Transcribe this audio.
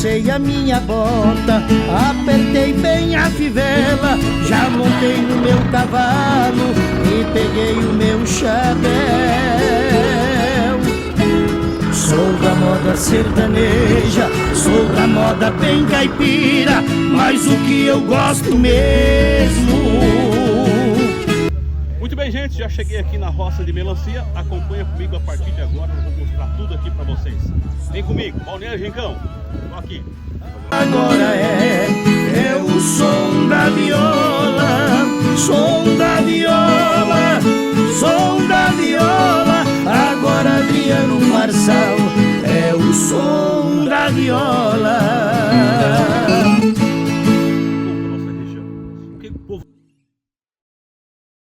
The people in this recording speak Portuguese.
calcei a minha bota, apertei bem a fivela, já montei no meu cavalo e peguei o meu chapéu. Sou da moda sertaneja, sou da moda bem caipira, mas o que eu gosto mesmo. Muito bem, gente, já cheguei aqui na roça de melancia. Acompanha comigo a partir de agora, eu vou mostrar tudo aqui pra vocês. Vem comigo, Balneário Rincão, tô aqui. Agora é o som da viola, som da viola.